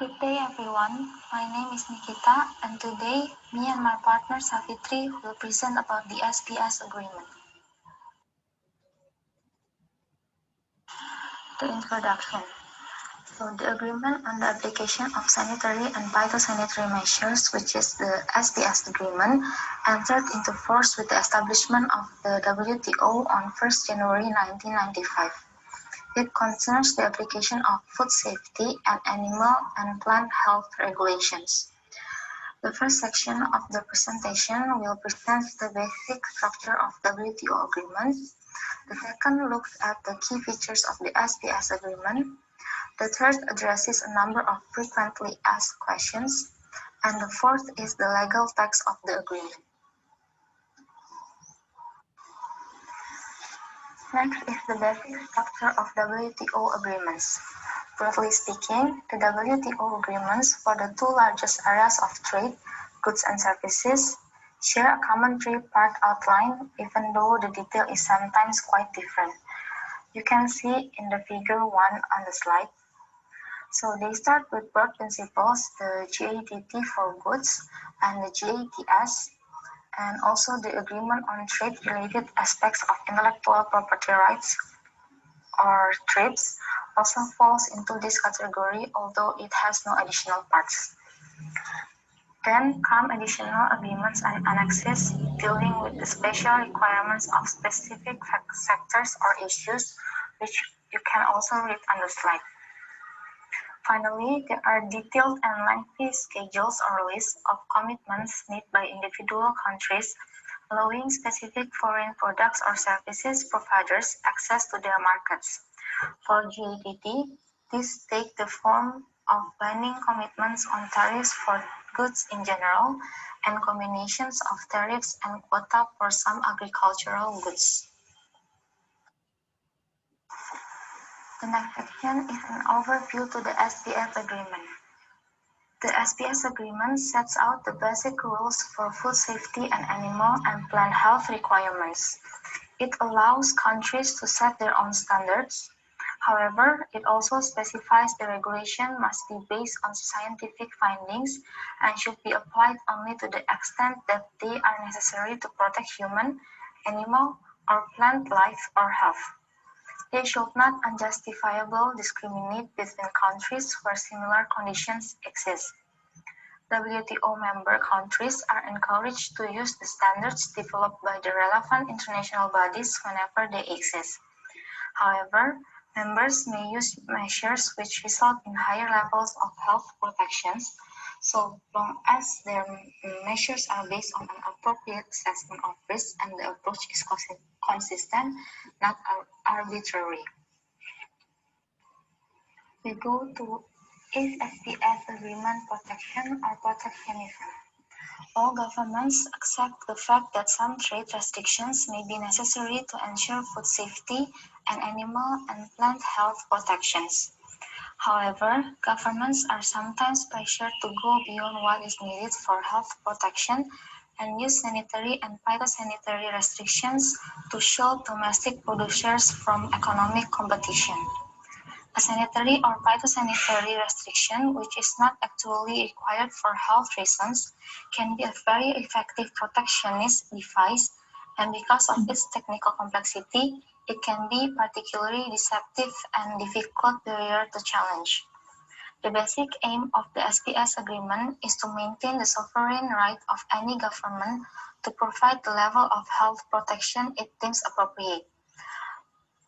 Good day everyone, my name is Nikita and today me and my partner Shafitri will present about the SPS agreement. The introduction. So the agreement on the application of sanitary and phytosanitary measures, which is the SPS agreement, entered into force with the establishment of the WTO on 1st January 1995. It concerns the application of food safety and animal and plant health regulations. The first section of the presentation will present the basic structure of WTO agreement. The second looks at the key features of the SPS agreement. The third addresses a number of frequently asked questions. And the fourth is the legal text of the agreement. Next is the basic structure of WTO agreements. Broadly speaking, the WTO agreements for the two largest areas of trade, goods and services, share a common three-part outline, even though the detail is sometimes quite different. You can see in the figure 1 on the slide. So they start with broad principles, the GATT for goods and the GATS, and also the agreement on trade-related aspects of intellectual property rights, or TRIPS, also falls into this category, although it has no additional parts. Then come additional agreements and annexes dealing with the special requirements of specific sectors or issues, which you can also read on the slide. Finally, there are detailed and lengthy schedules or lists of commitments made by individual countries, allowing specific foreign products or services providers access to their markets. For GATT, these take the form of binding commitments on tariffs for goods in general and combinations of tariffs and quota for some agricultural goods. The next section is an overview to the SPS agreement. The SPS agreement sets out the basic rules for food safety and animal and plant health requirements. It allows countries to set their own standards. However, it also specifies the regulation must be based on scientific findings and should be applied only to the extent that they are necessary to protect human, animal, or plant life or health. They should not unjustifiably discriminate between countries where similar conditions exist. WTO member countries are encouraged to use the standards developed by the relevant international bodies whenever they exist. However, members may use measures which result in higher levels of health protections, so long as their measures are based on an appropriate assessment of risk and the approach is consistent, not arbitrary. We go to is SPS agreement protection or protectionism? All governments accept the fact that some trade restrictions may be necessary to ensure food safety and animal and plant health protections. However, governments are sometimes pressured to go beyond what is needed for health protection and use sanitary and phytosanitary restrictions to shield domestic producers from economic competition. A sanitary or phytosanitary restriction, which is not actually required for health reasons, can be a very effective protectionist device, and because of its technical complexity, it can be particularly deceptive and difficult barrier to challenge. The basic aim of the SPS agreement is to maintain the sovereign right of any government to provide the level of health protection it deems appropriate,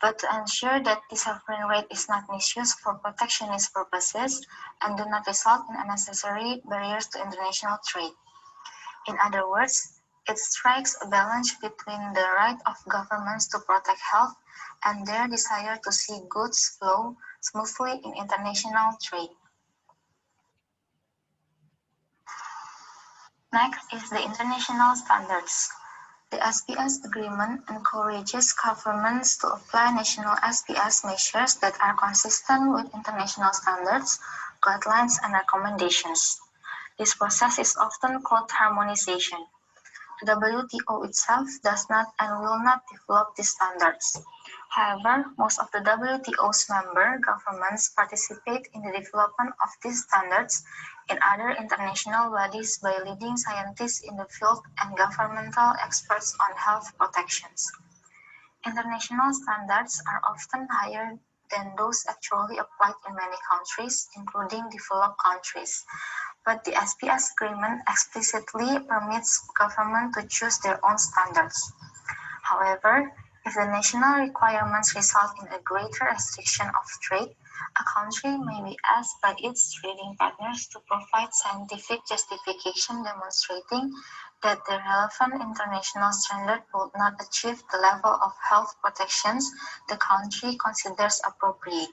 but to ensure that the sovereign right is not misused for protectionist purposes and do not result in unnecessary barriers to international trade. In other words, it strikes a balance between the right of governments to protect health and their desire to see goods flow smoothly in international trade. Next is the international standards. The SPS agreement encourages governments to apply national SPS measures that are consistent with international standards, guidelines, and recommendations. This process is often called harmonization. The WTO itself does not and will not develop these standards. However, most of the WTO's member governments participate in the development of these standards in other international bodies by leading scientists in the field and governmental experts on health protections. International standards are often higher than those actually applied in many countries, including developed countries. But the SPS agreement explicitly permits governments to choose their own standards. However, if the national requirements result in a greater restriction of trade, a country may be asked by its trading partners to provide scientific justification demonstrating that the relevant international standard would not achieve the level of health protections the country considers appropriate.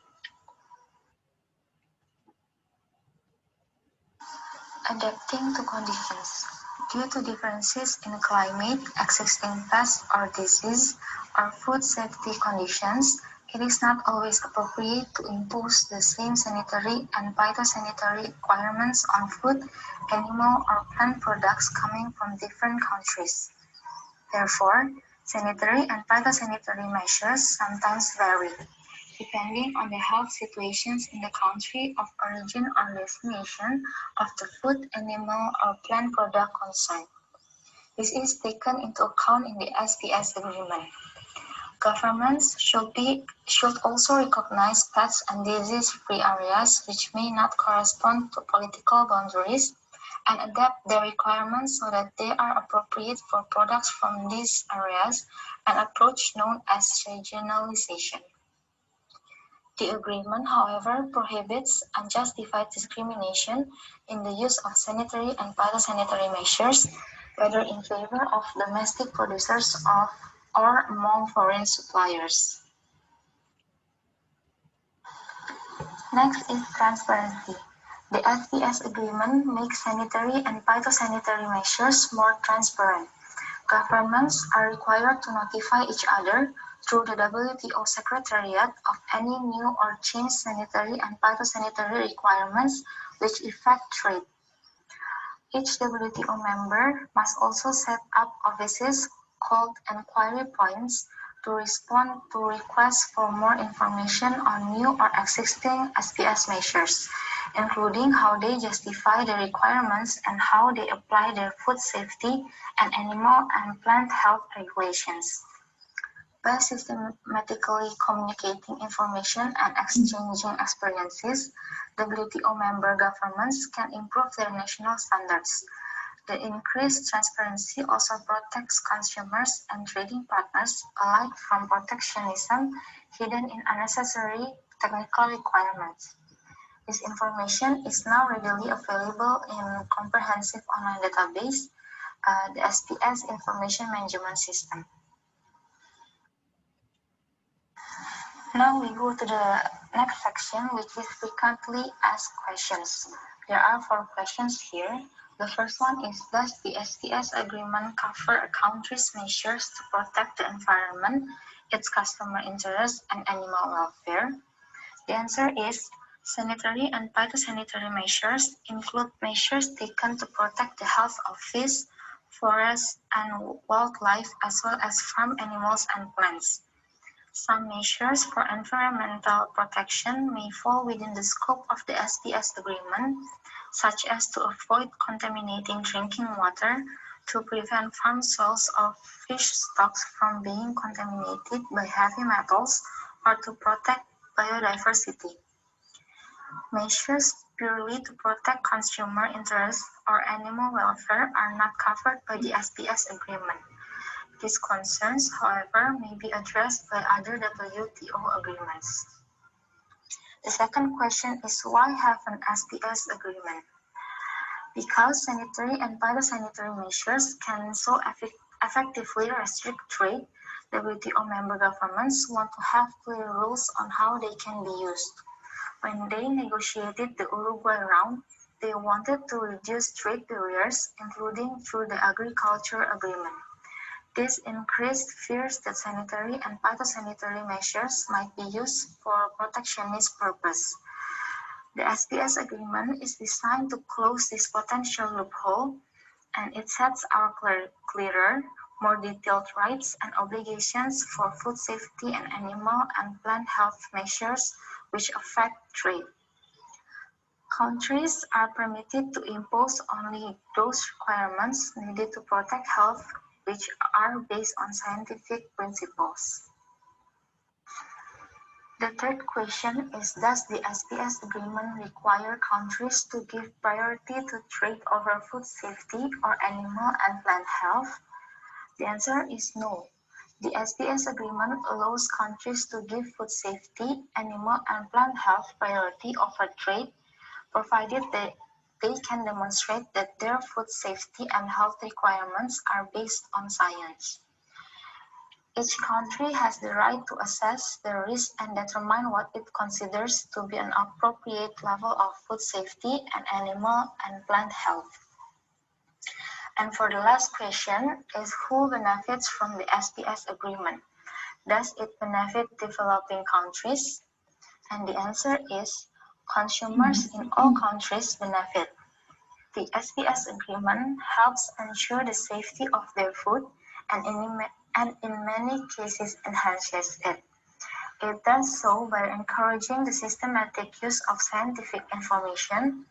Adapting to conditions. Due to differences in climate, existing pests or disease, or food safety conditions, it is not always appropriate to impose the same sanitary and phytosanitary requirements on food, animal, or plant products coming from different countries. Therefore, sanitary and phytosanitary measures sometimes vary, depending on the health situations in the country of origin or destination of the food, animal, or plant product concerned. This is taken into account in the SPS agreement. Governments should also recognize pest and disease-free areas which may not correspond to political boundaries and adapt their requirements so that they are appropriate for products from these areas, an approach known as regionalization. The agreement, however, prohibits unjustified discrimination in the use of sanitary and phytosanitary measures, whether in favor of domestic producers or among foreign suppliers. Next is transparency. The SPS agreement makes sanitary and phytosanitary measures more transparent. Governments are required to notify each other through the WTO Secretariat of any new or changed sanitary and phytosanitary requirements which affect trade. Each WTO member must also set up offices called inquiry points to respond to requests for more information on new or existing SPS measures, including how they justify the requirements and how they apply their food safety and animal and plant health regulations. By systematically communicating information and exchanging experiences, WTO member governments can improve their national standards. The increased transparency also protects consumers and trading partners alike from protectionism hidden in unnecessary technical requirements. This information is now readily available in a comprehensive online database, the SPS Information Management System. Now we go to the next section, which is frequently asked questions. There are 4 questions here. The first one is, does the SPS agreement cover a country's measures to protect the environment, its customer interests, and animal welfare? The answer is, sanitary and phytosanitary measures include measures taken to protect the health of fish, forests, and wildlife, as well as farm animals and plants. Some measures for environmental protection may fall within the scope of the SPS agreement, such as to avoid contaminating drinking water, to prevent farm soils or fish stocks from being contaminated by heavy metals, or to protect biodiversity. Measures purely to protect consumer interests or animal welfare are not covered by the SPS agreement. These concerns, however, may be addressed by other WTO agreements. The second question is, why have an SPS agreement? Because sanitary and phytosanitary measures can so effectively restrict trade, WTO member governments want to have clear rules on how they can be used. When they negotiated the Uruguay round, they wanted to reduce trade barriers, including through the agriculture agreement. This increased fears that sanitary and phytosanitary measures might be used for protectionist purpose. The SPS agreement is designed to close this potential loophole, and it sets out clearer, more detailed rights and obligations for food safety and animal and plant health measures which affect trade. Countries are permitted to impose only those requirements needed to protect health which are based on scientific principles. The third question is, does the SPS agreement require countries to give priority to trade over food safety or animal and plant health? The answer is no. The SPS agreement allows countries to give food safety, animal and plant health priority over trade, provided they can demonstrate that their food safety and health requirements are based on science. Each country has the right to assess the risk and determine what it considers to be an appropriate level of food safety and animal and plant health. And for the last question is, who benefits from the SPS agreement? Does it benefit developing countries? And the answer is, consumers in all countries benefit. The SPS agreement helps ensure the safety of their food and in many cases enhances it. It does so by encouraging the systematic use of scientific information,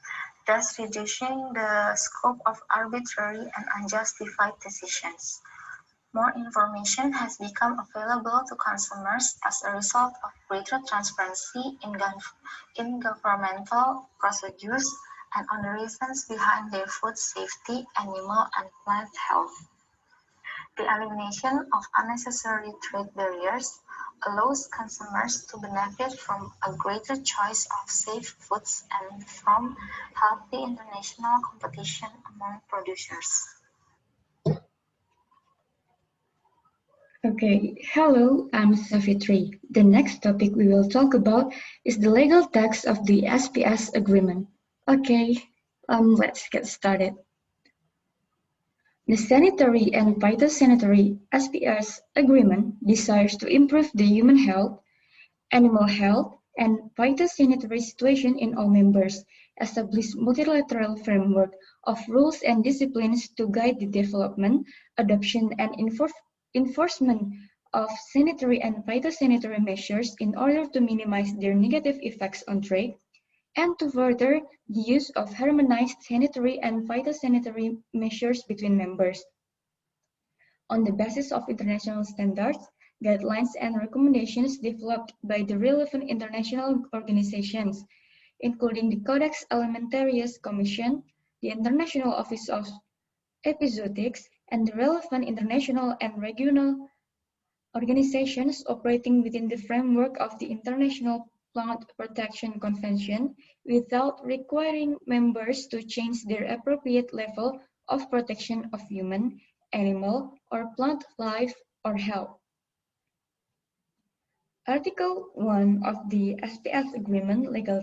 thus reducing the scope of arbitrary and unjustified decisions. More information has become available to consumers as a result of greater transparency in governmental procedures and on the reasons behind their food safety, animal and plant health. The elimination of unnecessary trade barriers allows consumers to benefit from a greater choice of safe foods and from healthy international competition among producers. Okay, hello, I'm Shafitri. The next topic we will talk about is the legal text of the SPS agreement. Okay, let's get started. The Sanitary and Phytosanitary SPS agreement desires to improve the human health, animal health, and phytosanitary situation in all members, establish multilateral framework of rules and disciplines to guide the development, adoption, and enforcement of sanitary and phytosanitary measures in order to minimize their negative effects on trade, and to further the use of harmonized sanitary and phytosanitary measures between members. On the basis of international standards, guidelines and recommendations developed by the relevant international organizations, including the Codex Alimentarius Commission, the International Office of Epizootics, and the relevant international and regional organizations operating within the framework of the International Plant Protection Convention without requiring members to change their appropriate level of protection of human, animal, or plant life or health. Article 1 of the SPS Agreement legal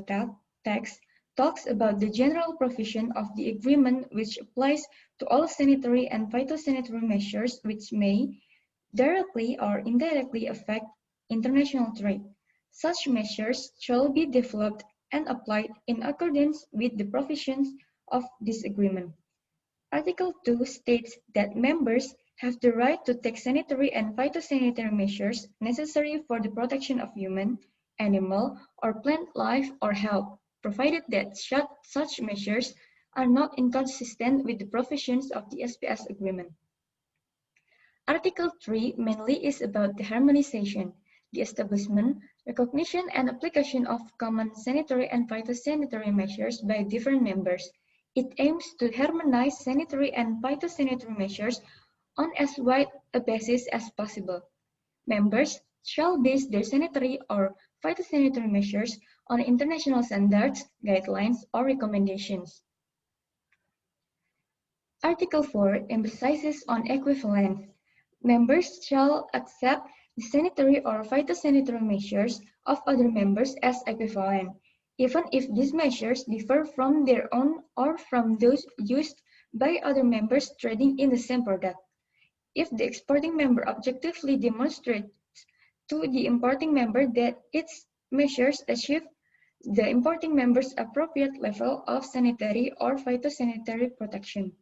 text talks about the general provision of the agreement which applies to all sanitary and phytosanitary measures which may directly or indirectly affect international trade. Such measures shall be developed and applied in accordance with the provisions of this agreement. Article 2 states that members have the right to take sanitary and phytosanitary measures necessary for the protection of human, animal, or plant life or health, provided that such measures are not inconsistent with the provisions of the SPS agreement. Article 3 mainly is about the harmonization, the establishment, recognition, and application of common sanitary and phytosanitary measures by different members. It aims to harmonize sanitary and phytosanitary measures on as wide a basis as possible. Members shall base their sanitary or phytosanitary measures on international standards, guidelines, or recommendations. Article 4 emphasizes on equivalence. Members shall accept the sanitary or phytosanitary measures of other members as equivalent, even if these measures differ from their own or from those used by other members trading in the same product. If the exporting member objectively demonstrates to the importing member that its measures achieve the importing member's appropriate level of sanitary or phytosanitary protection.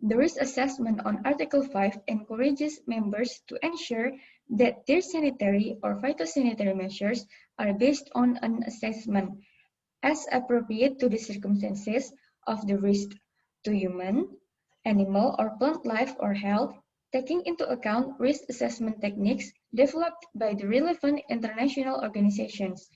The risk assessment on Article 5 encourages members to ensure that their sanitary or phytosanitary measures are based on an assessment as appropriate to the circumstances of the risk to human, animal, or plant life or health, taking into account risk assessment techniques developed by the relevant international organizations.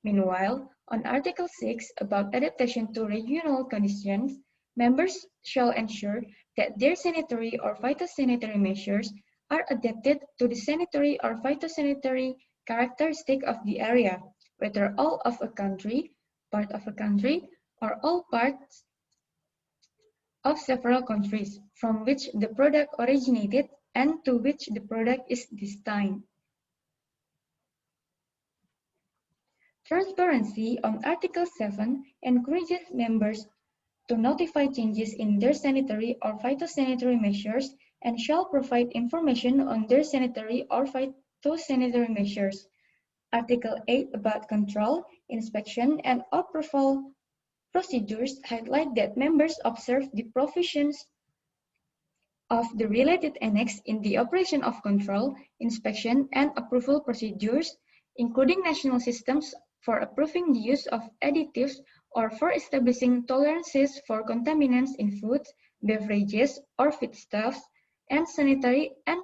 Meanwhile, on Article 6 about adaptation to regional conditions, members shall ensure that their sanitary or phytosanitary measures are adapted to the sanitary or phytosanitary characteristic of the area, whether all of a country, part of a country, or all parts of several countries from which the product originated and to which the product is destined. Transparency on Article 7 encourages members to notify changes in their sanitary or phytosanitary measures and shall provide information on their sanitary or phytosanitary measures. Article 8 about control, inspection, and approval procedures highlight that members observe the provisions of the related annex in the operation of control, inspection, and approval procedures, including national systems for approving the use of additives or for establishing tolerances for contaminants in foods, beverages, or feedstuffs, and sanitary and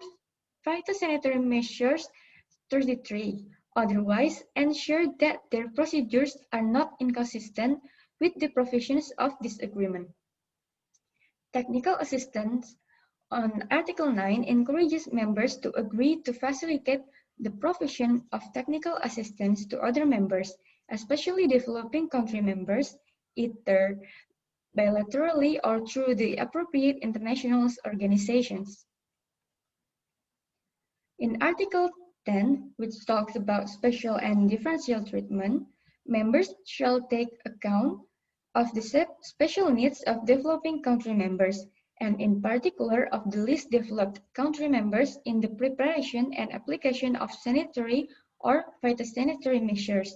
phytosanitary measures 33. Otherwise, ensure that their procedures are not inconsistent with the provisions of this agreement. Technical assistance on Article 9 encourages members to agree to facilitate the provision of technical assistance to other members, especially developing country members, either bilaterally or through the appropriate international organizations. In Article 10, which talks about special and differential treatment, members shall take account of the special needs of developing country members, and in particular of the least developed country members in the preparation and application of sanitary or phytosanitary measures.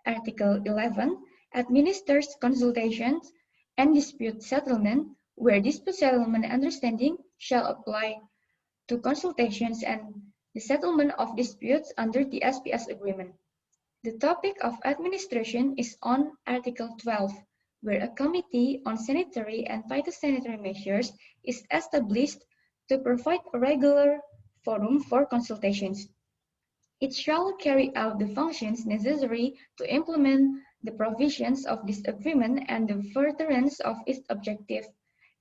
Article 11 administers consultations and dispute settlement, where dispute settlement understanding shall apply to consultations and the settlement of disputes under the SPS agreement. The topic of administration is on Article 12, where a committee on sanitary and phytosanitary measures is established to provide a regular forum for consultations. It shall carry out the functions necessary to implement the provisions of this agreement and the furtherance of its objective.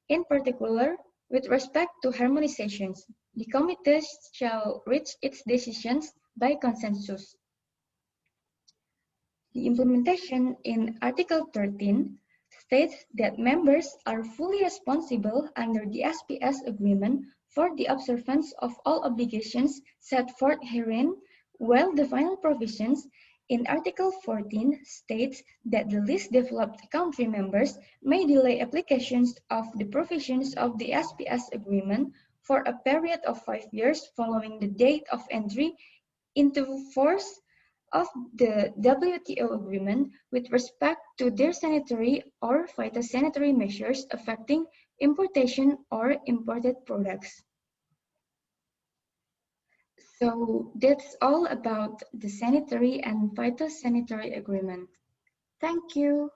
In particular, with respect to harmonizations, the committee shall reach its decisions by consensus. The implementation in Article 13 states that members are fully responsible under the SPS agreement for the observance of all obligations set forth herein, while the final provisions in Article 14 states that the least developed country members may delay applications of the provisions of the SPS agreement for a period of 5 years following the date of entry into force of the WTO agreement with respect to their sanitary or phytosanitary measures affecting importation or imported products. So that's all about the sanitary and phytosanitary agreement. Thank you.